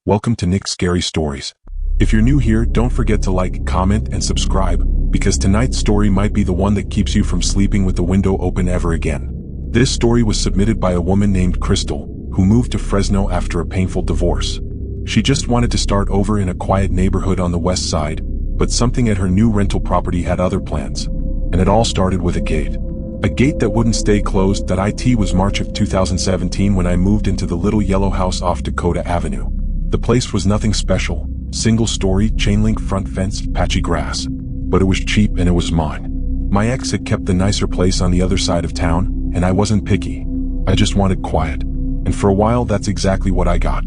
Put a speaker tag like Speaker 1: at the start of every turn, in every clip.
Speaker 1: Welcome to Nick's Scary Stories. If you're new here, don't forget to like, comment, and subscribe, because tonight's story might be the one that keeps you from sleeping with the window open ever again. This story was submitted by a woman named Crystal, who moved to Fresno after a painful divorce. She just wanted to start over in a quiet neighborhood on the west side, but something at her new rental property had other plans. And it all started with a gate. A gate that wouldn't stay closed. It was March of 2017 when I moved into the little yellow house off Dakota Avenue. The place was nothing special, single-story, chain-link front fence, patchy grass. But it was cheap and it was mine. My ex had kept the nicer place on the other side of town, and I wasn't picky. I just wanted quiet. And for a while that's exactly what I got.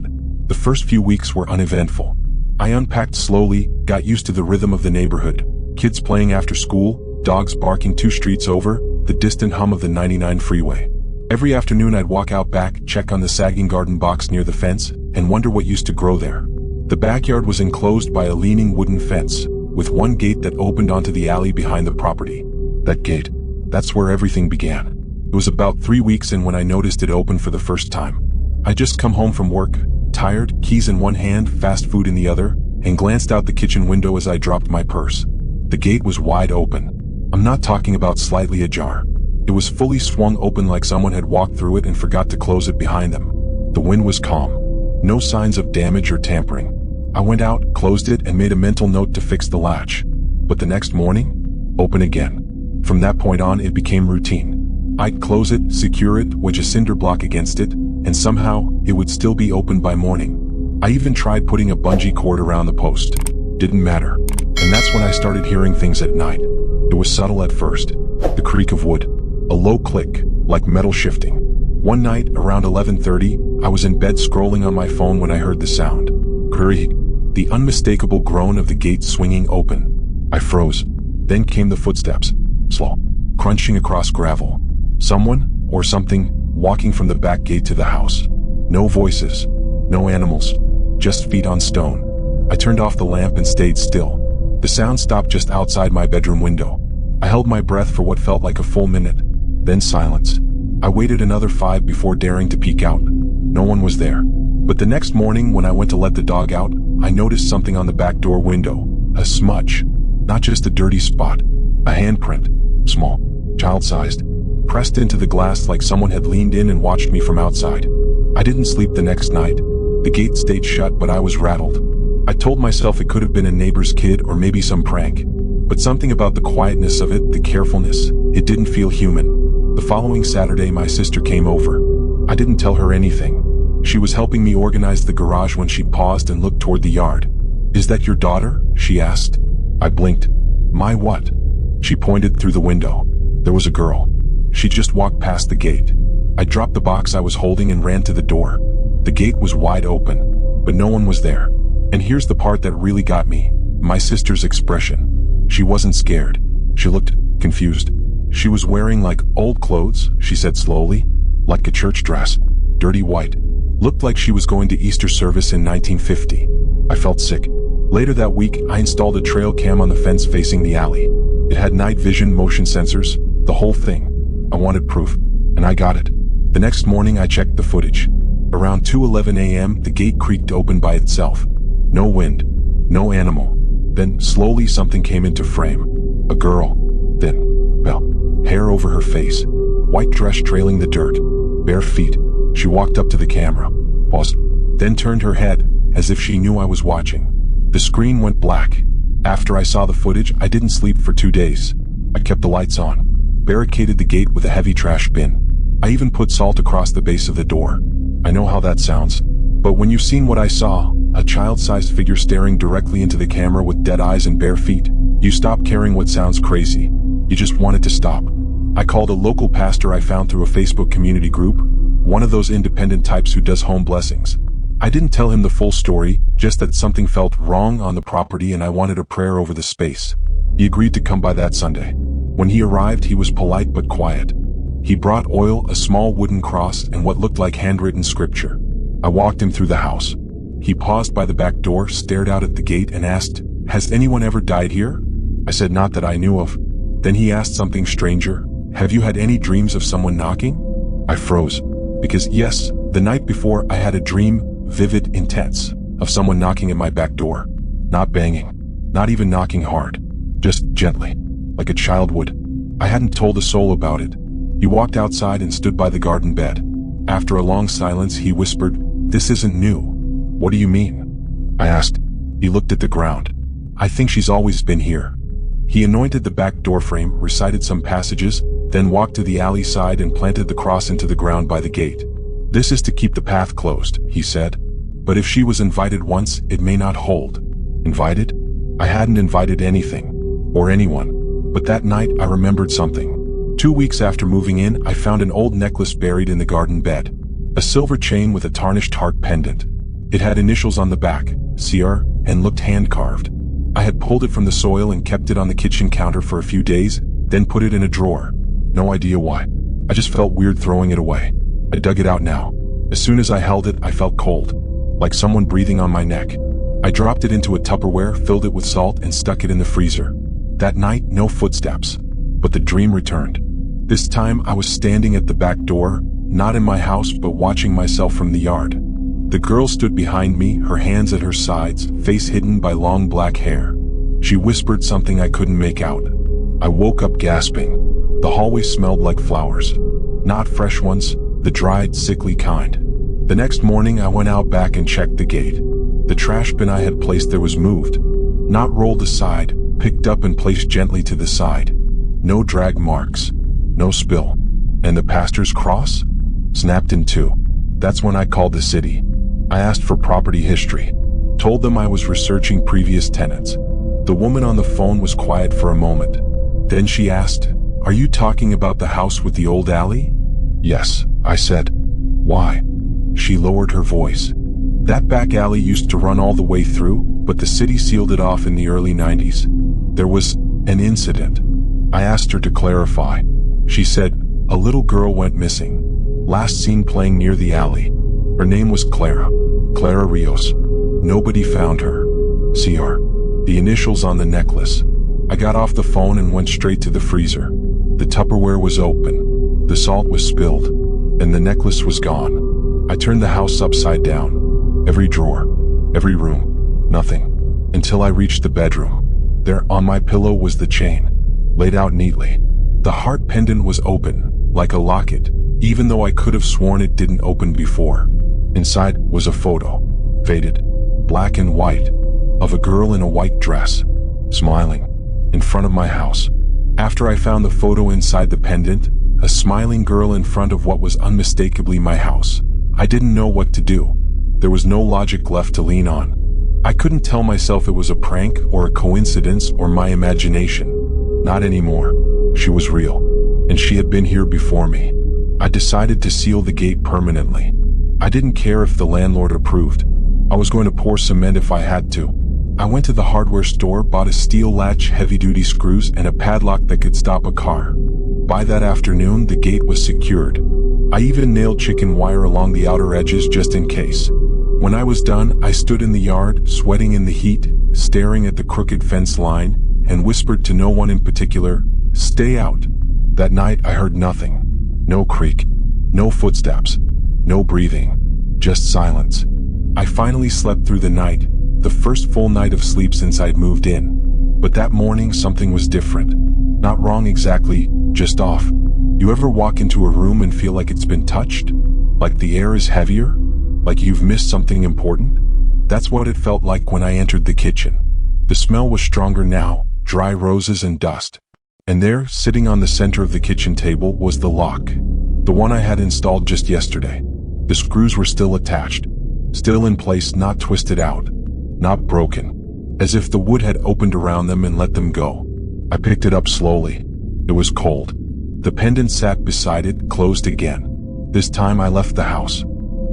Speaker 1: The first few weeks were uneventful. I unpacked slowly, got used to the rhythm of the neighborhood. Kids playing after school, dogs barking 2 streets over, the distant hum of the 99 freeway. Every afternoon I'd walk out back, check on the sagging garden box near the fence, and wonder what used to grow there. The backyard was enclosed by a leaning wooden fence, with one gate that opened onto the alley behind the property. That gate, that's where everything began. It was about 3 weeks in when I noticed it open for the first time. I just come home from work, tired, keys in one hand, fast food in the other, and glanced out the kitchen window as I dropped my purse. The gate was wide open. I'm not talking about slightly ajar. It was fully swung open like someone had walked through it and forgot to close it behind them. The wind was calm. No signs of damage or tampering. I went out, closed it, and made a mental note to fix the latch. But the next morning, open again. From that point on, it became routine. I'd close it, secure it, wedge a cinder block against it, and somehow, it would still be open by morning. I even tried putting a bungee cord around the post. Didn't matter. And that's when I started hearing things at night. It was subtle at first. The creak of wood. A low click, like metal shifting. One night, around 11:30, I was in bed scrolling on my phone when I heard the sound. Creak. The unmistakable groan of the gate swinging open. I froze. Then came the footsteps. Slow. Crunching across gravel. Someone, or something, walking from the back gate to the house. No voices. No animals. Just feet on stone. I turned off the lamp and stayed still. The sound stopped just outside my bedroom window. I held my breath for what felt like a full minute. Then silence. I waited another 5 before daring to peek out. No one was there. But the next morning when I went to let the dog out, I noticed something on the back door window. A smudge. Not just a dirty spot. A handprint. Small. Child-sized. Pressed into the glass like someone had leaned in and watched me from outside. I didn't sleep the next night. The gate stayed shut, but I was rattled. I told myself it could have been a neighbor's kid or maybe some prank. But something about the quietness of it, the carefulness, it didn't feel human. The following Saturday my sister came over. I didn't tell her anything. She was helping me organize the garage when she paused and looked toward the yard. "Is that your daughter?" she asked. I blinked. "My what?" She pointed through the window. There was a girl. She just walked past the gate. I dropped the box I was holding and ran to the door. The gate was wide open, but no one was there. And here's the part that really got me. My sister's expression. She wasn't scared. She looked confused. She was wearing like old clothes, she said slowly. Like a church dress. Dirty white. Looked like she was going to Easter service in 1950. I felt sick. Later that week, I installed a trail cam on the fence facing the alley. It had night vision, motion sensors, the whole thing. I wanted proof, and I got it. The next morning I checked the footage. Around 2:11 a.m., the gate creaked open by itself. No wind. No animal. Then, slowly something came into frame. A girl. Thin. Pale. Hair over her face. White dress trailing the dirt. Bare feet. She walked up to the camera. Paused. Then turned her head, as if she knew I was watching. The screen went black. After I saw the footage, I didn't sleep for 2 days. I kept the lights on. Barricaded the gate with a heavy trash bin. I even put salt across the base of the door. I know how that sounds. But when you've seen what I saw, a child-sized figure staring directly into the camera with dead eyes and bare feet, you stop caring what sounds crazy. You just want it to stop. I called a local pastor I found through a Facebook community group, one of those independent types who does home blessings. I didn't tell him the full story, just that something felt wrong on the property and I wanted a prayer over the space. He agreed to come by that Sunday. When he arrived, he was polite but quiet. He brought oil, a small wooden cross, and what looked like handwritten scripture. I walked him through the house. He paused by the back door, stared out at the gate, and asked, "Has anyone ever died here?" I said, "Not that I knew of." Then he asked something stranger. "Have you had any dreams of someone knocking?" I froze. Because yes, the night before I had a dream, vivid, intense, of someone knocking at my back door. Not banging, not even knocking hard, just gently, like a child would. I hadn't told a soul about it. He walked outside and stood by the garden bed. After a long silence, he whispered, "This isn't new." "What do you mean?" I asked. He looked at the ground. "I think she's always been here." He anointed the back door frame, recited some passages, then walked to the alley side and planted the cross into the ground by the gate. "This is to keep the path closed," he said. "But if she was invited once, it may not hold." Invited? I hadn't invited anything. Or anyone. But that night, I remembered something. 2 weeks after moving in, I found an old necklace buried in the garden bed. A silver chain with a tarnished heart pendant. It had initials on the back, CR, and looked hand-carved. I had pulled it from the soil and kept it on the kitchen counter for a few days, then put it in a drawer. No idea why. I just felt weird throwing it away. I dug it out now. As soon as I held it, I felt cold. Like someone breathing on my neck. I dropped it into a Tupperware, filled it with salt, and stuck it in the freezer. That night, no footsteps. But the dream returned. This time, I was standing at the back door, not in my house, but watching myself from the yard. The girl stood behind me, her hands at her sides, face hidden by long black hair. She whispered something I couldn't make out. I woke up gasping. The hallway smelled like flowers. Not fresh ones, the dried, sickly kind. The next morning, I went out back and checked the gate. The trash bin I had placed there was moved. Not rolled aside, picked up and placed gently to the side. No drag marks. No spill. And the pastor's cross? Snapped in two. That's when I called the city. I asked for property history. Told them I was researching previous tenants. The woman on the phone was quiet for a moment. Then she asked, "Are you talking about the house with the old alley?" "Yes," I said. "Why?" She lowered her voice. "That back alley used to run all the way through, but the city sealed it off in the early 90s. There was an incident." I asked her to clarify. She said, "A little girl went missing. Last seen playing near the alley. Her name was Clara Rios. Nobody found her. CR. The initials on the necklace." I got off the phone and went straight to the freezer. The Tupperware was open. The salt was spilled. And the necklace was gone. I turned the house upside down. Every drawer. Every room. Nothing. Until I reached the bedroom. There on my pillow was the chain. Laid out neatly. The heart pendant was open, like a locket, even though I could have sworn it didn't open before. Inside was a photo. Faded. Black and white. Of a girl in a white dress. Smiling. In front of my house. After I found the photo inside the pendant, a smiling girl in front of what was unmistakably my house, I didn't know what to do. There was no logic left to lean on. I couldn't tell myself it was a prank or a coincidence or my imagination. Not anymore. She was real. And she had been here before me. I decided to seal the gate permanently. I didn't care if the landlord approved. I was going to pour cement if I had to. I went to the hardware store, bought a steel latch, heavy-duty screws, and a padlock that could stop a car. By that afternoon, the gate was secured. I even nailed chicken wire along the outer edges just in case. When I was done, I stood in the yard, sweating in the heat, staring at the crooked fence line, and whispered to no one in particular, "Stay out." That night, I heard nothing. No creak. No footsteps. No breathing. Just silence. I finally slept through the night, the first full night of sleep since I'd moved in. But that morning, something was different. Not wrong exactly, just off. You ever walk into a room and feel like it's been touched? Like the air is heavier? Like you've missed something important? That's what it felt like when I entered the kitchen. The smell was stronger now, dry roses and dust. And there, sitting on the center of the kitchen table, was the lock. The one I had installed just yesterday. The screws were still attached. Still in place, not twisted out. Not broken. As if the wood had opened around them and let them go. I picked it up slowly. It was cold. The pendant sat beside it, closed again. This time I left the house.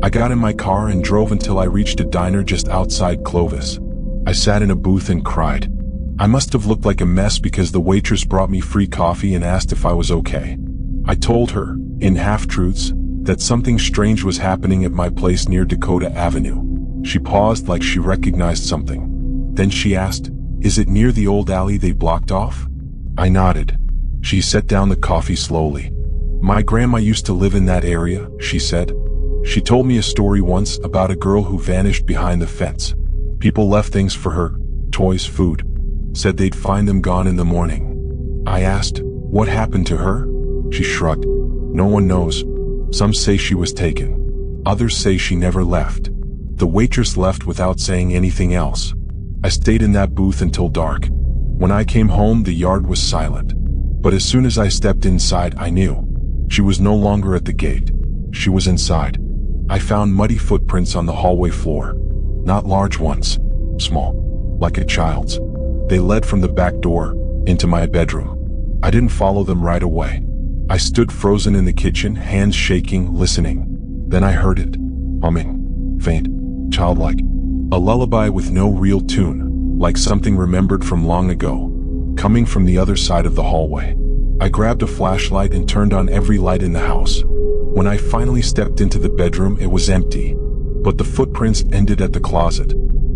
Speaker 1: I got in my car and drove until I reached a diner just outside Clovis. I sat in a booth and cried. I must have looked like a mess because the waitress brought me free coffee and asked if I was okay. I told her, in half-truths, that something strange was happening at my place near Dakota Avenue. She paused like she recognized something. Then she asked, "Is it near the old alley they blocked off?" I nodded. She set down the coffee slowly. "My grandma used to live in that area," she said. She told me a story once about a girl who vanished behind the fence. People left things for her, toys, food. Said they'd find them gone in the morning. I asked, what happened to her? She shrugged. No one knows. Some say she was taken. Others say she never left. The waitress left without saying anything else. I stayed in that booth until dark. When I came home, the yard was silent. But as soon as I stepped inside, I knew. She was no longer at the gate. She was inside. I found muddy footprints on the hallway floor. Not large ones. Small. Like a child's. They led from the back door into my bedroom. I didn't follow them right away. I stood frozen in the kitchen, hands shaking, listening. Then I heard it. Humming. Faint. Childlike. A lullaby with no real tune, like something remembered from long ago, coming from the other side of the hallway. I grabbed a flashlight and turned on every light in the house. When I finally stepped into the bedroom, it was empty, but the footprints ended at the closet.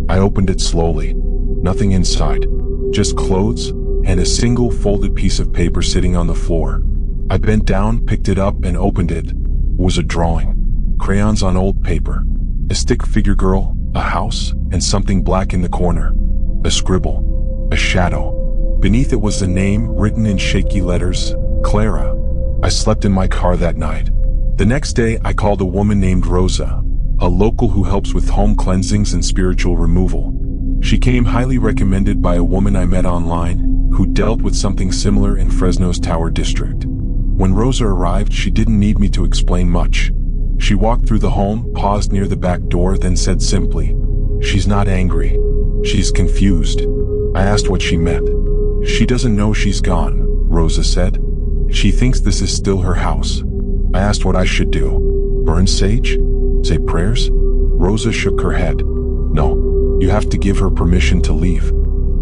Speaker 1: I opened it slowly. Nothing inside, just clothes and a single folded piece of paper sitting on the floor. I bent down, picked it up, and opened it. It was a drawing. Crayons on old paper. A stick figure girl, a house, and something black in the corner. A scribble. A shadow. Beneath it was a name written in shaky letters, Clara. I slept in my car that night. The next day, I called a woman named Rosa, a local who helps with home cleansings and spiritual removal. She came highly recommended by a woman I met online who dealt with something similar in Fresno's Tower District. When Rosa arrived, she didn't need me to explain much. She walked through the home, paused near the back door, then said simply, "She's not angry. She's confused." I asked what she meant. "She doesn't know she's gone," Rosa said. "She thinks this is still her house." I asked what I should do. Burn sage? Say prayers? Rosa shook her head. "No, you have to give her permission to leave.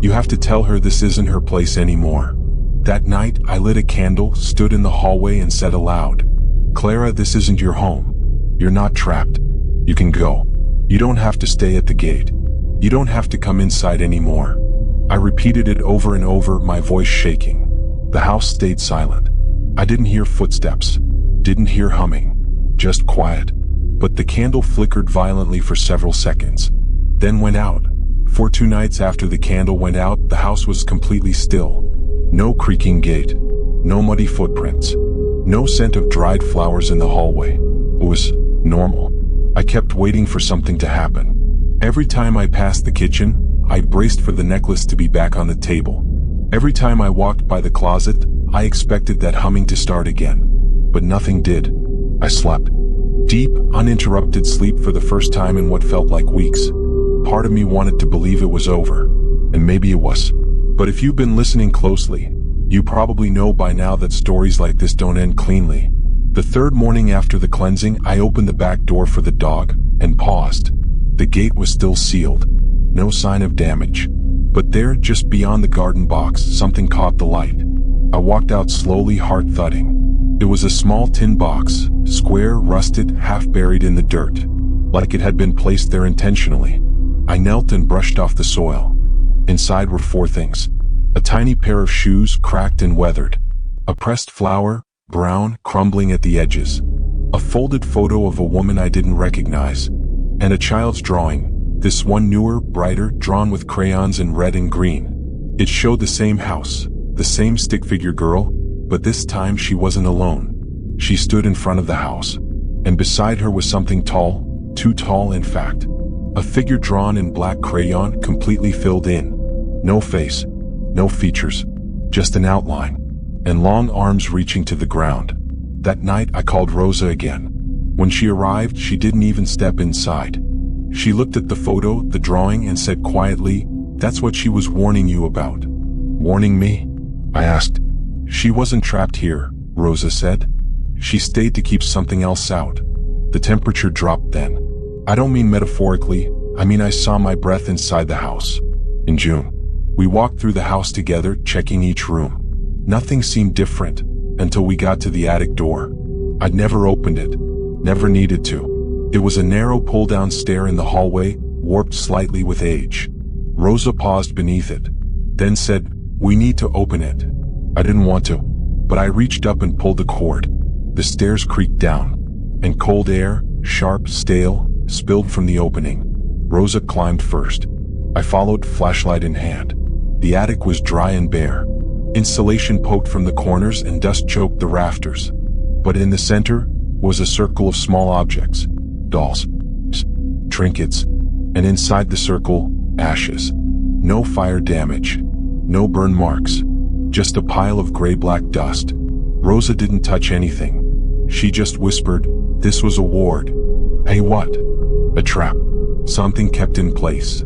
Speaker 1: You have to tell her this isn't her place anymore." That night, I lit a candle, stood in the hallway, and said aloud, "Clara, this isn't your home. You're not trapped. You can go. You don't have to stay at the gate. You don't have to come inside anymore." I repeated it over and over, my voice shaking. The house stayed silent. I didn't hear footsteps, didn't hear humming, just quiet. But the candle flickered violently for several seconds, then went out. For 2 nights after the candle went out, the house was completely still. No creaking gate, no muddy footprints, no scent of dried flowers in the hallway. It was normal. I kept waiting for something to happen. Every time I passed the kitchen, I braced for the necklace to be back on the table. Every time I walked by the closet, I expected that humming to start again. But nothing did. I slept. Deep, uninterrupted sleep for the first time in what felt like weeks. Part of me wanted to believe it was over. And maybe it was. But if you've been listening closely, you probably know by now that stories like this don't end cleanly. The third morning after the cleansing, I opened the back door for the dog, and paused. The gate was still sealed. No sign of damage. But there, just beyond the garden box, something caught the light. I walked out slowly, heart thudding. It was a small tin box, square, rusted, half buried in the dirt, like it had been placed there intentionally. I knelt and brushed off the soil. Inside were 4 things. A tiny pair of shoes, cracked and weathered. A pressed flower, brown, crumbling at the edges. A folded photo of a woman I didn't recognize. And a child's drawing, this one newer, brighter, drawn with crayons in red and green. It showed the same house, the same stick figure girl, but this time she wasn't alone. She stood in front of the house, and beside her was something tall, too tall in fact. A figure drawn in black crayon, completely filled in. No face, no features, just an outline, and long arms reaching to the ground. That night I called Rosa again. When she arrived, she didn't even step inside. She looked at the photo, the drawing, and said quietly, "That's what she was warning you about." "Warning me?" I asked. "She wasn't trapped here," Rosa said. "She stayed to keep something else out." The temperature dropped then. I don't mean metaphorically, I mean I saw my breath inside the house. In June, we walked through the house together, checking each room. Nothing seemed different, until we got to the attic door. I'd never opened it, never needed to. It was a narrow pull-down stair in the hallway, warped slightly with age. Rosa paused beneath it, then said, "We need to open it." I didn't want to, but I reached up and pulled the cord. The stairs creaked down, and cold air, sharp, stale, spilled from the opening. Rosa climbed first. I followed, flashlight in hand. The attic was dry and bare. Insulation poked from the corners and dust choked the rafters. But in the center was a circle of small objects, dolls, trinkets, and inside the circle, ashes. No fire damage, no burn marks, just a pile of gray-black dust. Rosa didn't touch anything. She just whispered, "This was a ward." "Hey, what?" "A trap. Something kept in place."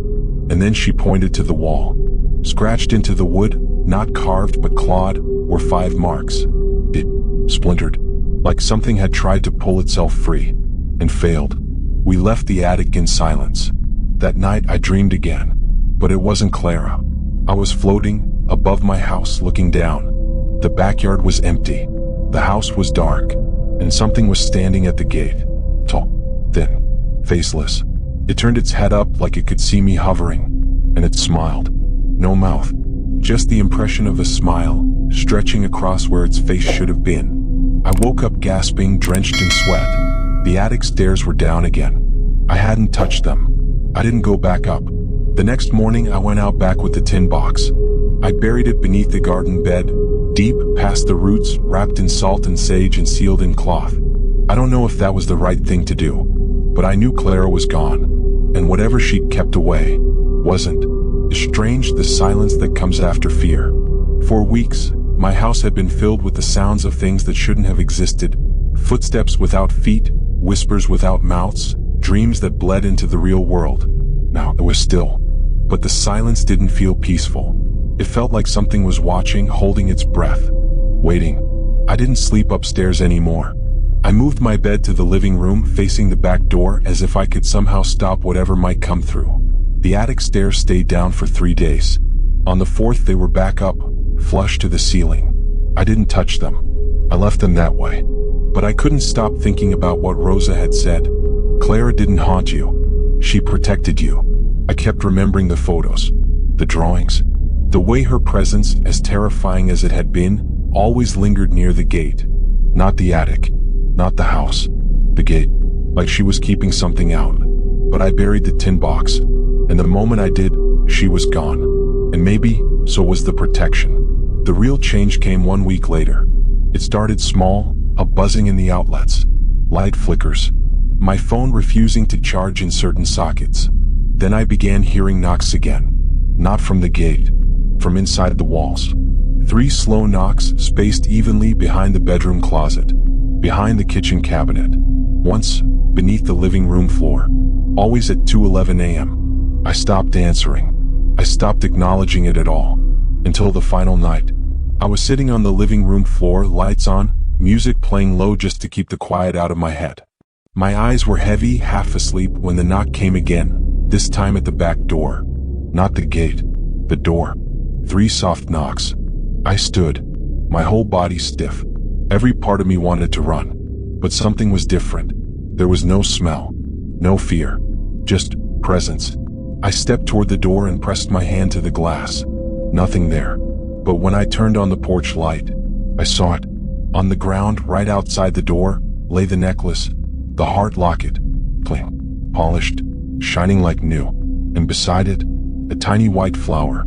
Speaker 1: And then she pointed to the wall. Scratched into the wood, not carved but clawed, were 5 marks. It splintered, like something had tried to pull itself free, and failed. We left the attic in silence. That night I dreamed again, but it wasn't Clara. I was floating above my house looking down. The backyard was empty. The house was dark, and something was standing at the gate. Tall, thin, faceless. It turned its head up like it could see me hovering, and it smiled. No mouth, just the impression of a smile, stretching across where its face should have been. I woke up gasping, drenched in sweat. The attic stairs were down again. I hadn't touched them. I didn't go back up. The next morning I went out back with the tin box. I buried it beneath the garden bed, deep past the roots, wrapped in salt and sage and sealed in cloth. I don't know if that was the right thing to do, but I knew Clara was gone, and whatever she'd kept away wasn't. It's strange, the silence that comes after fear. For weeks, my house had been filled with the sounds of things that shouldn't have existed. Footsteps without feet, whispers without mouths, dreams that bled into the real world. Now it was still, but the silence didn't feel peaceful. It felt like something was watching, holding its breath, waiting. I didn't sleep upstairs anymore. I moved my bed to the living room, facing the back door, as if I could somehow stop whatever might come through. The attic stairs stayed down for 3 days. On the 4th they were back up, flush to the ceiling. I didn't touch them. I left them that way. But I couldn't stop thinking about what Rosa had said. Clara didn't haunt you. She protected you. I kept remembering the photos, the drawings, the way her presence, as terrifying as it had been, always lingered near the gate. Not the attic, not the house, the gate, like she was keeping something out. But I buried the tin box, and the moment I did, she was gone. And maybe, so was the protection. The real change came 1 week later. It started small, a buzzing in the outlets, light flickers, my phone refusing to charge in certain sockets. Then I began hearing knocks again. Not from the gate, from inside the walls. 3 slow knocks, spaced evenly behind the bedroom closet, behind the kitchen cabinet, once beneath the living room floor, always at 2:11 a.m. I stopped answering. I stopped acknowledging it at all, until the final night. I was sitting on the living room floor, lights on, music playing low just to keep the quiet out of my head. My eyes were heavy, half asleep, when the knock came again, this time at the back door. Not the gate, the door. 3 soft knocks. I stood, my whole body stiff. Every part of me wanted to run, but something was different. There was no smell, no fear, just presence. I stepped toward the door and pressed my hand to the glass. Nothing there. But when I turned on the porch light, I saw it. On the ground, right outside the door, lay the necklace, the heart locket, clean, polished, shining like new. And beside it, a tiny white flower,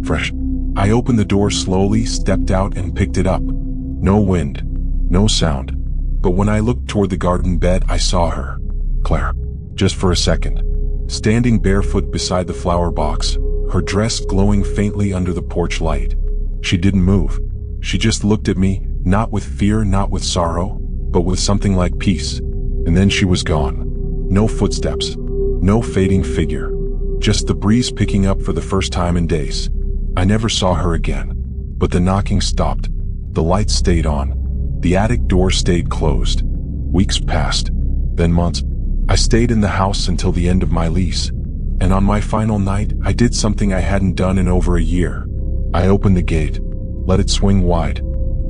Speaker 1: fresh. I opened the door slowly, stepped out and picked it up. No wind, no sound. But when I looked toward the garden bed, I saw her, Clara, just for a second, standing barefoot beside the flower box, her dress glowing faintly under the porch light. She didn't move. She just looked at me, not with fear, not with sorrow, but with something like peace. And then she was gone. No footsteps, no fading figure, just the breeze picking up for the first time in days. I never saw her again, but the knocking stopped. The lights stayed on. The attic door stayed closed. Weeks passed, then months. I stayed in the house until the end of my lease. And on my final night, I did something I hadn't done in over a year. I opened the gate, let it swing wide,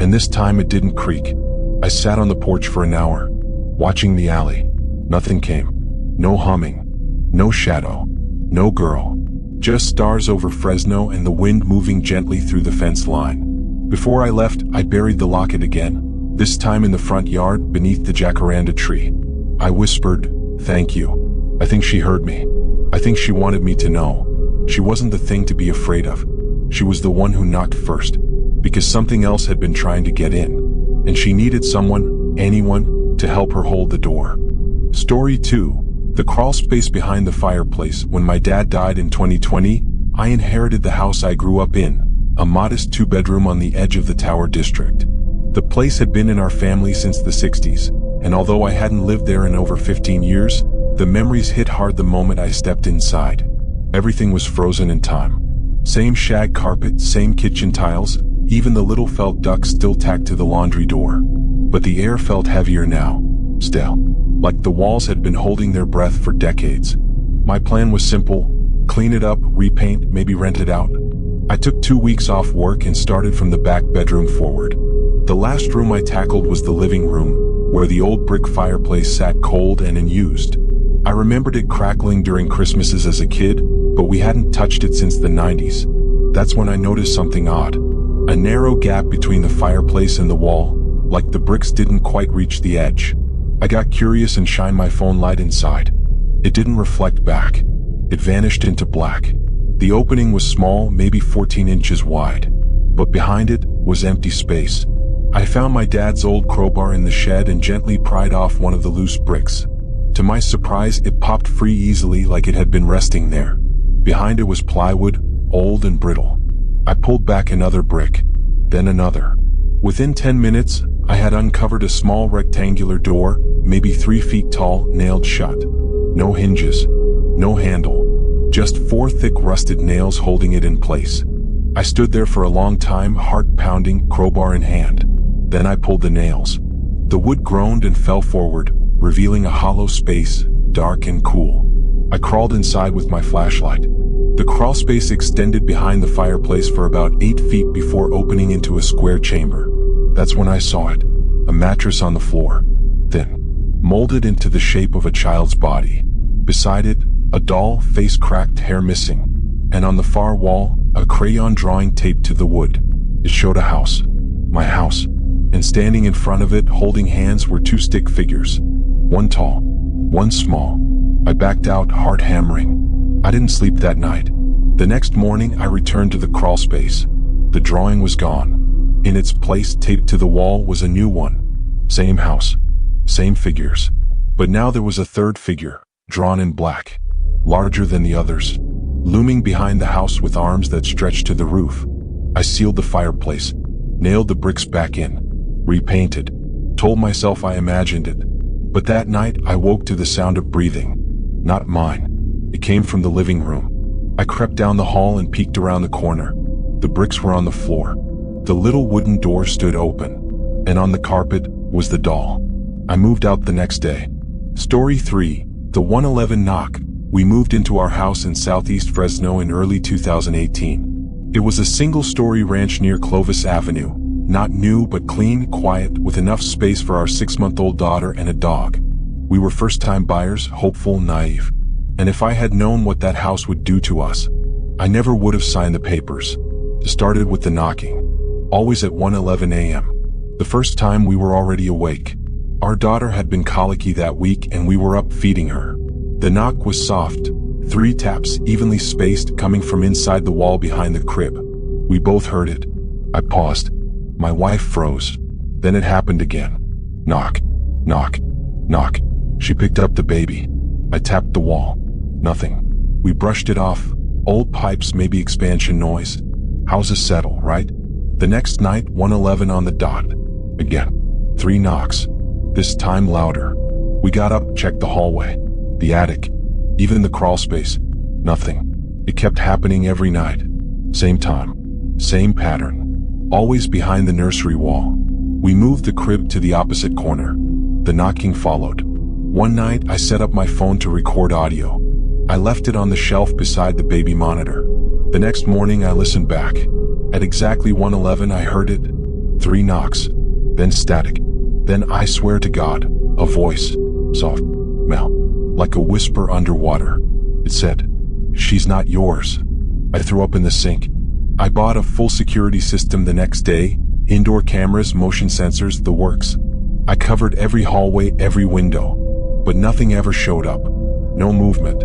Speaker 1: and this time it didn't creak. I sat on the porch for an hour, watching the alley. Nothing came. No humming, no shadow, no girl. Just stars over Fresno and the wind moving gently through the fence line. Before I left, I buried the locket again, this time in the front yard beneath the jacaranda tree. I whispered, "Thank you." I think she heard me. I think she wanted me to know. She wasn't the thing to be afraid of. She was the one who knocked first, because something else had been trying to get in, and she needed someone, anyone, to help her hold the door. Story 2. The crawl space behind the fireplace. When my dad died in 2020, I inherited the house I grew up in, a modest 2-bedroom on the edge of the Tower District. The place had been in our family since the 60s, and although I hadn't lived there in over 15 years, the memories hit hard the moment I stepped inside. Everything was frozen in time. Same shag carpet, same kitchen tiles, even the little felt duck still tacked to the laundry door. But the air felt heavier now, still, like the walls had been holding their breath for decades. My plan was simple: clean it up, repaint, maybe rent it out. I took 2 weeks off work and started from the back bedroom forward. The last room I tackled was the living room, where the old brick fireplace sat cold and unused. I remembered it crackling during Christmases as a kid, but we hadn't touched it since the 90s. That's when I noticed something odd. A narrow gap between the fireplace and the wall, like the bricks didn't quite reach the edge. I got curious and shined my phone light inside. It didn't reflect back. It vanished into black. The opening was small, maybe 14 inches wide, but behind it was empty space. I found my dad's old crowbar in the shed and gently pried off one of the loose bricks. To my surprise, it popped free easily, like it had been resting there. Behind it was plywood, old and brittle. I pulled back another brick, then another. Within 10 minutes, I had uncovered a small rectangular door, maybe 3 feet tall, nailed shut. No hinges, no handle, just 4 thick rusted nails holding it in place. I stood there for a long time, heart pounding, crowbar in hand. Then I pulled the nails. The wood groaned and fell forward, revealing a hollow space, dark and cool. I crawled inside with my flashlight. The crawl space extended behind the fireplace for about 8 feet before opening into a square chamber. That's when I saw it. A mattress on the floor, thin, molded into the shape of a child's body. Beside it, a doll, face cracked, hair missing. And on the far wall, a crayon drawing taped to the wood. It showed a house. My house. And standing in front of it, holding hands, were 2 stick figures. One tall, one small. I backed out, heart hammering. I didn't sleep that night. The next morning, I returned to the crawl space. The drawing was gone. In its place, taped to the wall, was a new one. Same house, same figures. But now there was a third figure, drawn in black, larger than the others, looming behind the house with arms that stretched to the roof. I sealed the fireplace, nailed the bricks back in, repainted, told myself I imagined it. But that night, I woke to the sound of breathing. Not mine. It came from the living room. I crept down the hall and peeked around the corner. The bricks were on the floor. The little wooden door stood open. And on the carpet was the doll. I moved out the next day. Story 3. The 111 knock. We moved into our house in southeast Fresno in early 2018. It was a single-story ranch near Clovis Avenue. Not new, but clean, quiet, with enough space for our 6-month-old daughter and a dog. We were first-time buyers, hopeful, naive. And if I had known what that house would do to us, I never would have signed the papers. It started with the knocking. Always at 1:11 a.m. The first time, we were already awake. Our daughter had been colicky that week and we were up feeding her. The knock was soft, 3 taps, evenly spaced, coming from inside the wall behind the crib. We both heard it. I paused. My wife froze. Then it happened again. Knock, knock, knock. She picked up the baby. I tapped the wall. Nothing. We brushed it off. Old pipes, maybe expansion noise. Houses settle, right? The next night, 1:11 on the dot. Again. 3 knocks. This time louder. We got up, checked the hallway, the attic, even the crawl space. Nothing. It kept happening every night. Same time. Same pattern. Always behind the nursery wall. We moved the crib to the opposite corner. The knocking followed. One night, I set up my phone to record audio. I left it on the shelf beside the baby monitor. The next morning, I listened back. At exactly 1:11, I heard it. 3 knocks. Then static. Then, I swear to God, a voice. Soft. Mel. Like a whisper underwater. It said, "She's not yours." I threw up in the sink. I bought a full security system the next day. Indoor cameras, motion sensors, the works. I covered every hallway, every window. but nothing ever showed up. No movement,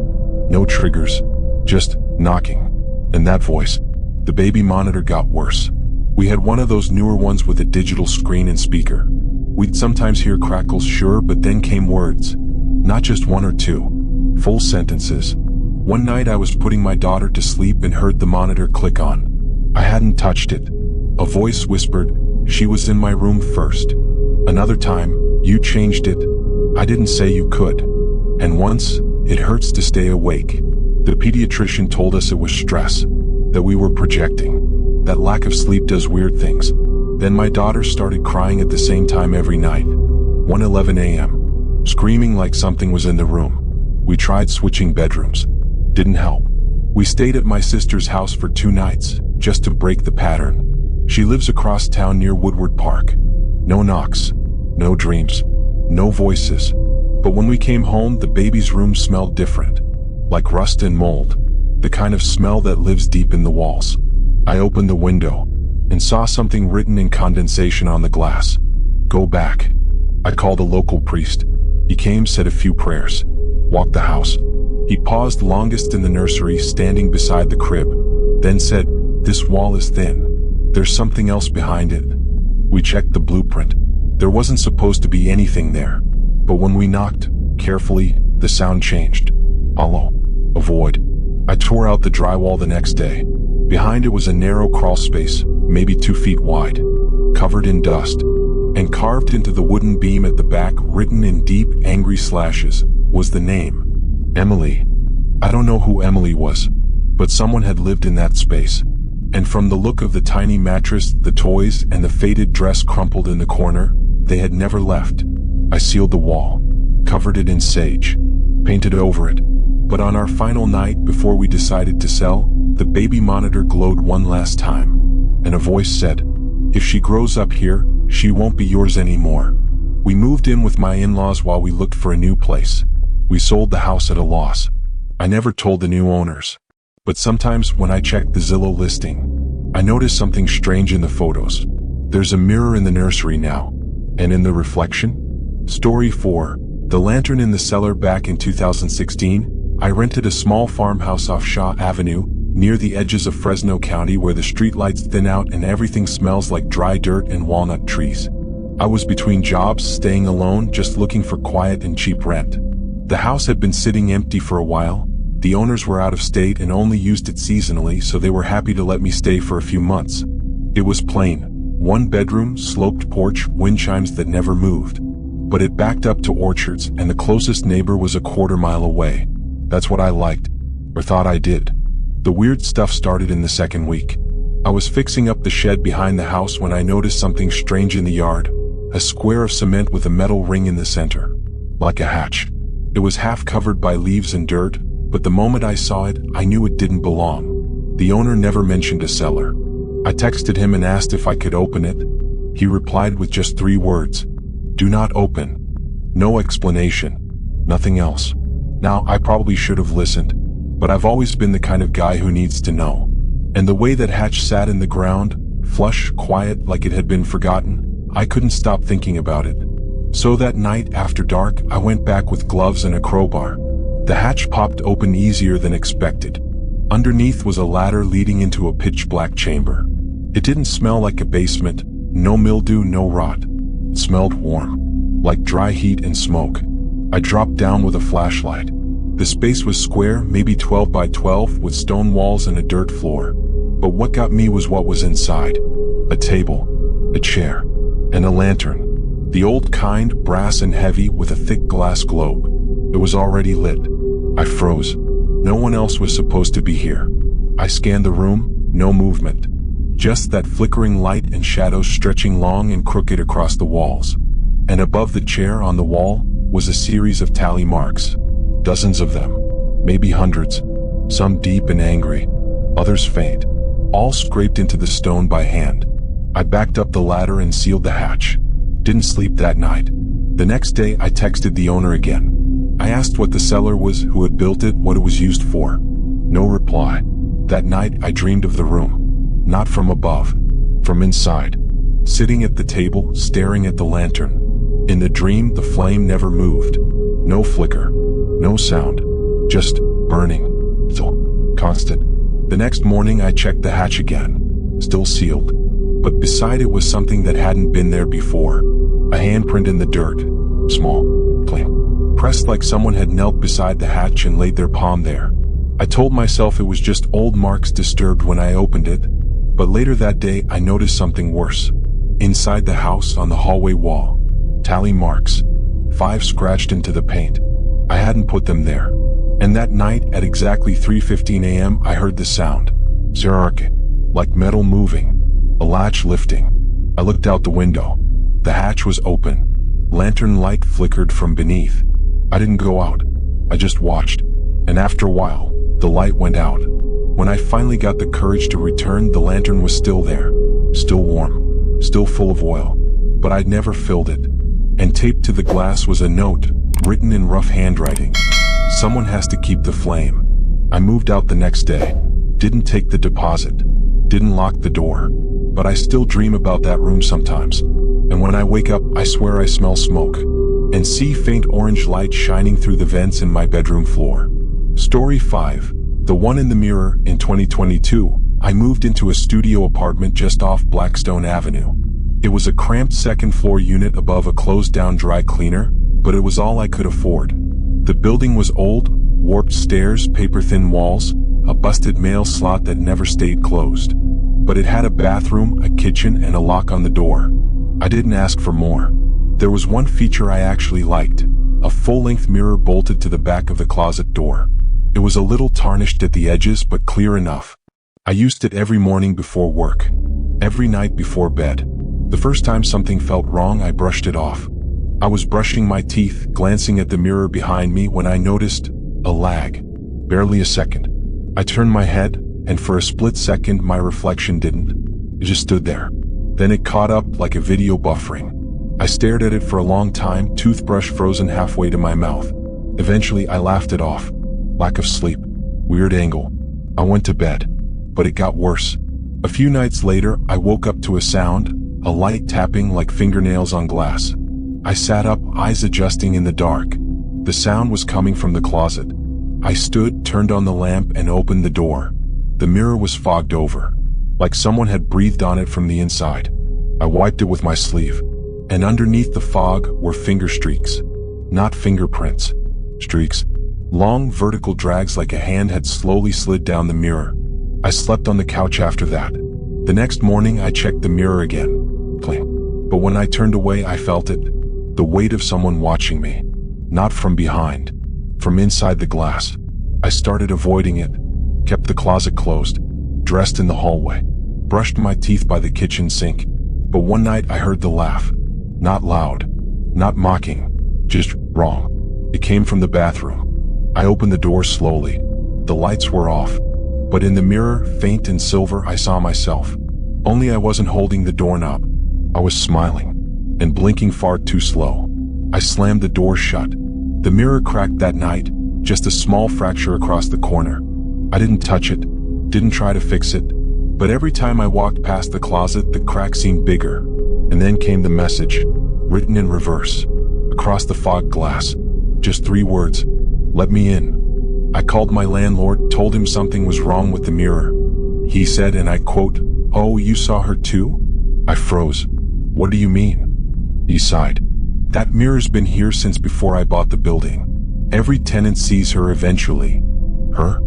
Speaker 1: no triggers, just knocking. And that voice, the baby monitor, got worse. We had one of those newer ones with a digital screen and speaker. We'd sometimes hear crackles, sure, but then came words. Not just one or two, full sentences. One night I was putting my daughter to sleep and heard the monitor click on. I hadn't touched it. A voice whispered, "She was in my room first." Another time, "You changed it." I didn't say you could. And once, "It hurts to stay awake." The pediatrician told us it was stress, that we were projecting, that lack of sleep does weird things. Then my daughter started crying at the same time every night. 1:11 a.m., screaming like something was in the room. We tried switching bedrooms. Didn't help. We stayed at my sister's house for 2 nights, just to break the pattern. She lives across town near Woodward Park. No knocks, no dreams, no voices. But when we came home, the baby's room smelled different. Like rust and mold. The kind of smell that lives deep in the walls. I opened the window and saw something written in condensation on the glass. "Go back." I called a local priest. He came, said a few prayers, walked the house. He paused longest in the nursery, standing beside the crib, then said, "This wall is thin. There's something else behind it." We checked the blueprint. There wasn't supposed to be anything there. But when we knocked, carefully, the sound changed. Hollow. A void. I tore out the drywall the next day. Behind it was a narrow crawl space, maybe 2 feet wide, covered in dust. And carved into the wooden beam at the back, written in deep, angry slashes, was the name. Emily. I don't know who Emily was, but someone had lived in that space. And from the look of the tiny mattress, the toys, and the faded dress crumpled in the corner, they had never left. I sealed the wall, covered it in sage, painted over it. But on our final night, before we decided to sell, the baby monitor glowed one last time. And a voice said, "If she grows up here, she won't be yours anymore." We moved in with my in-laws while we looked for a new place. We sold the house at a loss. I never told the new owners. But sometimes when I check the Zillow listing, I notice something strange in the photos. There's a mirror in the nursery now. And in the reflection? Story 4. The lantern in the cellar. Back in 2016, I rented a small farmhouse off Shaw Avenue, near the edges of Fresno County, where the streetlights thin out and everything smells like dry dirt and walnut trees. I was between jobs, staying alone, just looking for quiet and cheap rent. The house had been sitting empty for a while. The owners were out of state and only used it seasonally, so they were happy to let me stay for a few months. It was plain. 1 bedroom, sloped porch, wind chimes that never moved. But it backed up to orchards, and the closest neighbor was a 1/4 mile away. That's what I liked, or thought I did. The weird stuff started in the second week. I was fixing up the shed behind the house when I noticed something strange in the yard. A square of cement with a metal ring in the center. Like a hatch. It was half covered by leaves and dirt, but the moment I saw it, I knew it didn't belong. The owner never mentioned a cellar. I texted him and asked if I could open it. He replied with just 3 words. "Do not open." No explanation. Nothing else. Now, I probably should have listened, but I've always been the kind of guy who needs to know. And the way that hatch sat in the ground, flush, quiet, like it had been forgotten, I couldn't stop thinking about it. So that night after dark, I went back with gloves and a crowbar. The hatch popped open easier than expected. Underneath was a ladder leading into a pitch-black chamber. It didn't smell like a basement, no mildew, no rot. It smelled warm, like dry heat and smoke. I dropped down with a flashlight. The space was square, maybe 12 by 12, with stone walls and a dirt floor. But what got me was what was inside. A table, a chair, and a lantern. The old kind, brass and heavy, with a thick glass globe. It was already lit. I froze. No one else was supposed to be here. I scanned the room, no movement. Just that flickering light and shadows stretching long and crooked across the walls. And above the chair on the wall was a series of tally marks. Dozens of them. Maybe hundreds. Some deep and angry. Others faint. All scraped into the stone by hand. I backed up the ladder and sealed the hatch. Didn't sleep that night. The next day I texted the owner again. I asked what the cellar was, who had built it, what it was used for. No reply. That night I dreamed of the room. Not from above. From inside. Sitting at the table, staring at the lantern. In the dream, the flame never moved. No flicker. No sound. Just burning. So constant. The next morning I checked the hatch again. Still sealed. But beside it was something that hadn't been there before. A handprint in the dirt. Small. Clean. Pressed like someone had knelt beside the hatch and laid their palm there. I told myself it was just old marks disturbed when I opened it. But later that day I noticed something worse. Inside the house on the hallway wall. Tally marks. 5 scratched into the paint. I hadn't put them there. And that night at exactly 3:15 a.m. I heard the sound. Zerark. Like metal moving. A latch lifting. I looked out the window. The hatch was open. Lantern light flickered from beneath. I didn't go out. I just watched. And after a while, the light went out. When I finally got the courage to return, the lantern was still there. Still warm. Still full of oil. But I'd never filled it. And taped to the glass was a note, written in rough handwriting. Someone has to keep the flame. I moved out the next day. Didn't take the deposit. Didn't lock the door. But I still dream about that room sometimes. And when I wake up, I swear I smell smoke. And see faint orange light shining through the vents in my bedroom floor. Story 5. The one in the mirror. In 2022, I moved into a studio apartment just off Blackstone Avenue. It was a cramped second-floor unit above a closed-down dry cleaner, but it was all I could afford. The building was old, warped stairs, paper-thin walls, a busted mail slot that never stayed closed. But it had a bathroom, a kitchen, and a lock on the door. I didn't ask for more. There was one feature I actually liked. A full-length mirror bolted to the back of the closet door. It was a little tarnished at the edges, but clear enough. I used it every morning before work. Every night before bed. The first time something felt wrong, I brushed it off. I was brushing my teeth, glancing at the mirror behind me when I noticed a lag. Barely a second. I turned my head, and for a split second my reflection didn't. It just stood there. Then it caught up like a video buffering. I stared at it for a long time, toothbrush frozen halfway to my mouth. Eventually I laughed it off. Lack of sleep. Weird angle. I went to bed. But it got worse. A few nights later, I woke up to a sound, a light tapping like fingernails on glass. I sat up, eyes adjusting in the dark. The sound was coming from the closet. I stood, turned on the lamp, and opened the door. The mirror was fogged over, like someone had breathed on it from the inside. I wiped it with my sleeve. And underneath the fog were finger streaks. Not fingerprints. Streaks. Long vertical drags like a hand had slowly slid down the mirror. I slept on the couch after that. The next morning I checked the mirror again. Clean. But when I turned away I felt it. The weight of someone watching me. Not from behind. From inside the glass. I started avoiding it. Kept the closet closed. Dressed in the hallway. Brushed my teeth by the kitchen sink. But one night I heard the laugh. Not loud. Not mocking. Just wrong. It came from the bathroom. I opened the door slowly. The lights were off. But in the mirror, faint and silver, I saw myself. Only I wasn't holding the doorknob. I was smiling. And blinking far too slow. I slammed the door shut. The mirror cracked that night, just a small fracture across the corner. I didn't touch it. Didn't try to fix it. But every time I walked past the closet, the crack seemed bigger. And then came the message, written in reverse. Across the fogged glass. Just 3 words. Let me in. I called my landlord, told him something was wrong with the mirror. He said, and I quote, "Oh, you saw her too?" I froze. "What do you mean?" He sighed. "That mirror's been here since before I bought the building. Every tenant sees her eventually." Her?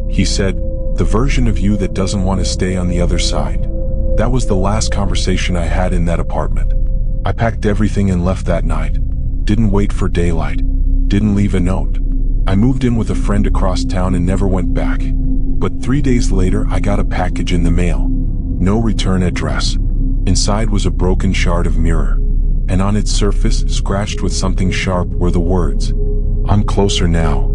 Speaker 1: He said, "The version of you that doesn't want to stay on the other side." That was the last conversation I had in that apartment. I packed everything and left that night. Didn't wait for daylight. Didn't leave a note. I moved in with a friend across town and never went back. But 3 days later I got a package in the mail. No return address. Inside was a broken shard of mirror. And on its surface, scratched with something sharp, were the words, "I'm closer now."